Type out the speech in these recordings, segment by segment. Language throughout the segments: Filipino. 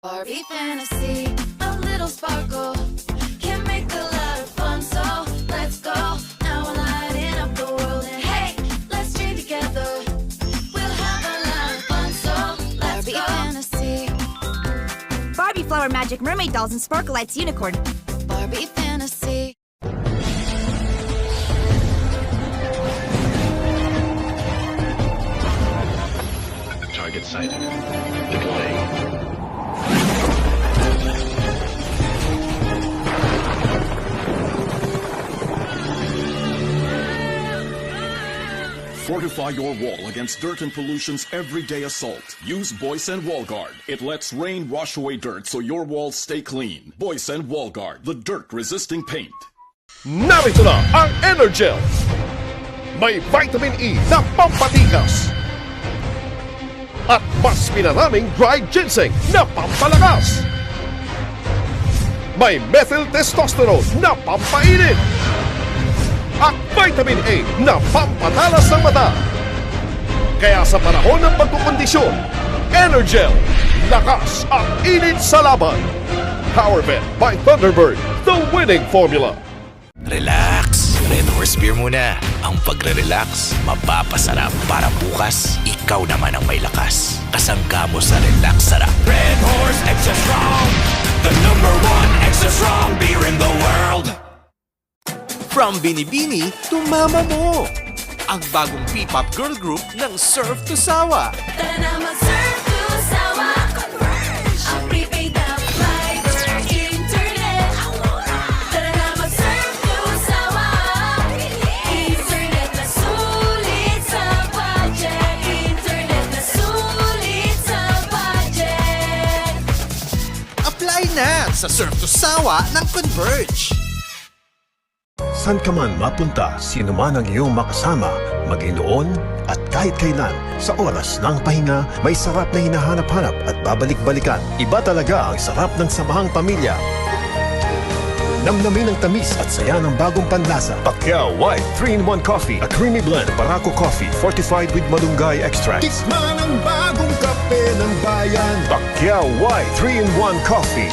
Barbie fantasy, a little sparkle can make a lot of fun. So let's go. Now we're lighting up the world, and hey, let's dream together. We'll have a lot of fun. So let's Barbie go. Fantasy. Barbie Flower Magic Mermaid Dolls and Sparkle Lights Unicorn. Barbie fantasy. Target sighted. Deploying. Fortify your wall against dirt and pollution's everyday assault. Use Boysen Wall Guard. It lets rain wash away dirt so your walls stay clean. Boysen Wall Guard, the dirt-resisting paint. Narito na ang Energel. May vitamin E na pampatigas. At mas pinaraming dry ginseng na pampalakas. May methyl testosterone na pampainit. At vitamin A na pampatalas ng mata. Kaya sa panahon ng pagkukondisyon, Energel, lakas at init sa laban. Powerbet by Thunderbird, the winning formula. Relax. Red Horse Beer muna. Ang pagre-relax, mapapasarap para bukas, ikaw naman ang may lakas. Kasangga mo sa relax sarap. Red Horse Extra Strong, the #1 extra strong beer in the world. From Binibini to Mama Mo, ang bagong P-pop girl group ng Surf to Sawa. Tara na mag-surf to Sawa. Converge! Ang prepaid na fiber internet. Tara na mag-surf to Sawa. Internet na sulit sa budget. Internet na sulit sa budget. Apply na sa Surf to Sawa ng Converge. San ka man mapunta, sino man ang iyong makasama, maging noon at kahit kailan, sa oras ng pahinga, may sarap na hinahanap-hanap at babalik-balikan. Iba talaga ang sarap ng samahang pamilya. Namnamin ang tamis at saya ng bagong panlasa. Pacquiao White 3-in-1 Coffee, a creamy blend of Barako Coffee fortified with malunggay extract. Tikman ang bagong kape ng bayan. Pacquiao White 3-in-1 Coffee.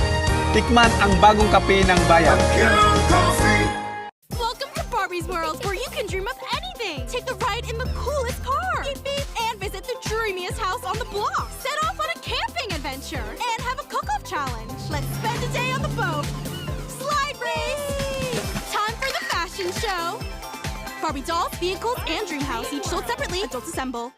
Tikman ang bagong kape ng bayan. Pacquiao Coffee. Welcome to Barbie's World, where you can dream of anything. Take a ride in the coolest car. Beep, beep, and visit the dreamiest house on the block. Set off on a camping adventure and have a cook-off challenge. Let's spend a day on the boat. Slide race. Time for the fashion show. Barbie dolls, vehicles, and dream house, each sold separately. Adults assemble.